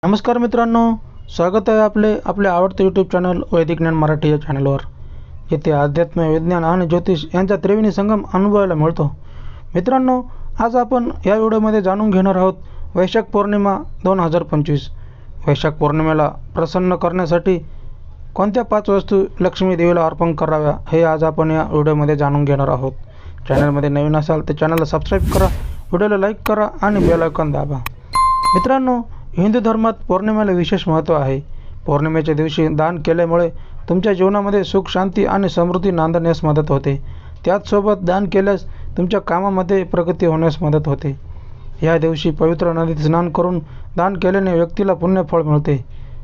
नमस्कार मित्रांनो, स्वागत आहे आपले आवडते यूट्यूब चॅनल वैदिक ज्ञान मराठी या चॅनलवर। येथे अध्यात्म, विज्ञान आणि ज्योतिष यांचा त्रिवेणी संगम अनुभवायला मिळतो। मित्रांनो, आज आपण या व्हिडिओमध्ये जाणून घेणार आहोत वैशाख पौर्णिमा 2025। वैशाख पौर्णिमेला प्रसन्न करण्यासाठी कोणत्या 5 वस्तू लक्ष्मी देवीला अर्पण कराव्या हे आज आपण या व्हिडिओमध्ये जाणून घेणार आहोत। चॅनलमध्ये नवीन असाल तर चॅनलला सबस्क्राईब करा, व्हिडिओला लाईक करा आणि बेल आयकॉन दाबा। मित्रांनो, हिंदू धर्मात पौर्णिमेला विशेष महत्त्व आहे। पौर्णिमेच्या दिवशी दान केल्यामुळे तुमच्या जीवनामध्ये सुख, शांती आणि समृद्धी नांदण्यास मदत होते। त्याचसोबत दान केल्यास तुमच्या कामामध्ये प्रगती होण्यास मदत होते। या दिवशी पवित्र नदीत स्नान करून दान केल्याने व्यक्तीला पुण्यफळ मिळते।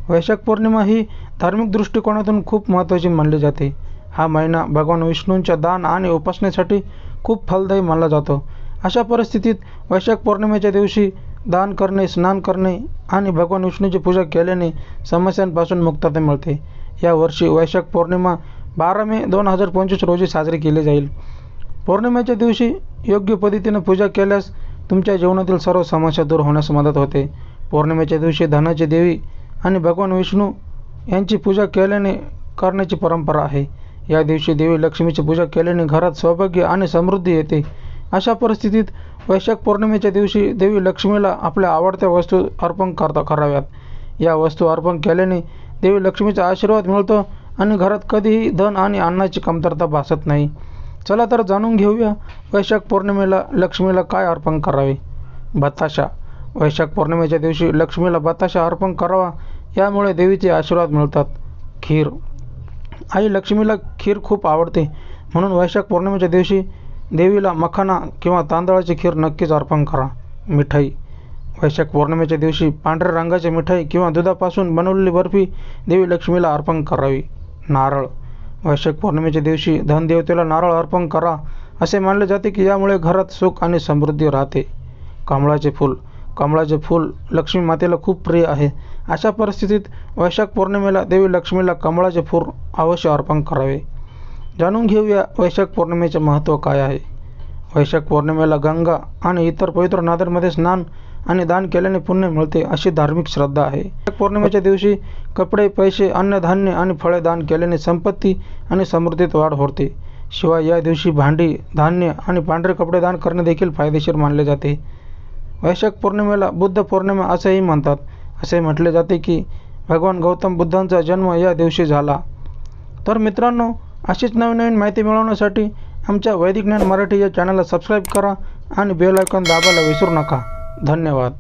वैशाख पौर्णिमा ही धार्मिक दृष्टिकोनातून खूप महत्त्वाची मानली जाते। हा महिना भगवान विष्णूंच्या दान आणि उपासनेसाठी खूप फलदायी मानला जातो। अशा परिस्थितीत वैशाख पौर्णिमेच्या दिवशी दान करणे, स्नान करणे आणि भगवान विष्णूची पूजा केल्याने समस्यांपासून मुक्तता मिळते। या वर्षी वैशाख पौर्णिमा 12 मे 2025 रोजी साजरी केली जाईल। पौर्णिमेच्या दिवशी योग्य पद्धतीने पूजा केल्यास तुमच्या जीवनातील सर्व समस्या दूर होण्यास मदत होते। पौर्णिमेच्या दिवशी धनाची देवी आणि भगवान विष्णू यांची पूजा करण्याची परंपरा आहे। या दिवशी देवी लक्ष्मीची पूजा केल्याने घरात सौभाग्य आणि समृद्धी येते। अशा परिस्थितीत वैशाख पौर्णिमेच्या दिवशी देवी लक्ष्मीला आपल्या आवडत्या वस्तू अर्पण कराव्यात। या वस्तू अर्पण केल्याने देवी लक्ष्मीचा आशीर्वाद मिळतो आणि घरात कधीही धन आणि अन्नाची कमतरता भासत नाही। चला तर जाणून घेऊया वैशाख पौर्णिमेला लक्ष्मीला काय अर्पण करावे। बताशा। वैशाख पौर्णिमेच्या दिवशी लक्ष्मीला बताशा अर्पण करावा, यामुळे देवीचे आशीर्वाद मिळतात। खीर। आई लक्ष्मीला खीर खूप आवडते, म्हणून वैशाख पौर्णिमेच्या दिवशी देवीला मखाना किंवा तांदळाची खीर नक्कीच अर्पण करा। मिठाई। वैशाख पौर्णिमेच्या दिवशी पांढऱ्या रंगाची मिठाई किंवा दुधापासून बनवलेली बर्फी देवी लक्ष्मीला अर्पण करावी। नारळ। वैशाख पौर्णिमेच्या दिवशी धनदेवतेला नारळ अर्पण करा, असे मानले जाते की यामुळे घरात सुख आणि समृद्धी राहते। कमळाचे फूल। कमळाचे फूल लक्ष्मी मातेला खूप प्रिय आहे। अशा परिस्थितीत वैशाख पौर्णिमेला देवी लक्ष्मीला कमळाचे फूल अवश्य अर्पण करावे। जाणून घेऊया वैशाख पौर्णिमेचे महत्त्व काय आहे। वैशाख पौर्णिमेला गंगा आणि इतर पवित्र नद्यांमध्ये स्नान आणि दान केल्याने पुण्य मिळते, अशी धार्मिक श्रद्धा आहे। वैशाख पौर्णिमेच्या दिवशी कपडे, पैसे, अन्नधान्य आणि फळे दान केल्याने संपत्ती आणि समृद्धीत वाढ होते। शिवाय या दिवशी भांडी, धान्य आणि पांढरे कपडे दान करणे देखील फायदेशीर मानले जाते। वैशाख पौर्णिमेला बुद्ध पौर्णिमा असेही म्हणतात। असे म्हटले जाते की भगवान गौतम बुद्धांचा जन्म या दिवशी झाला। तर मित्रांनो, अशीच नवीन माहिती मिळवण्यासाठी आमच्या वैदिक ज्ञान मराठी या चॅनलला सबस्क्राईब करा आणि बेल आयकॉन दाबायला विसरू नका। धन्यवाद।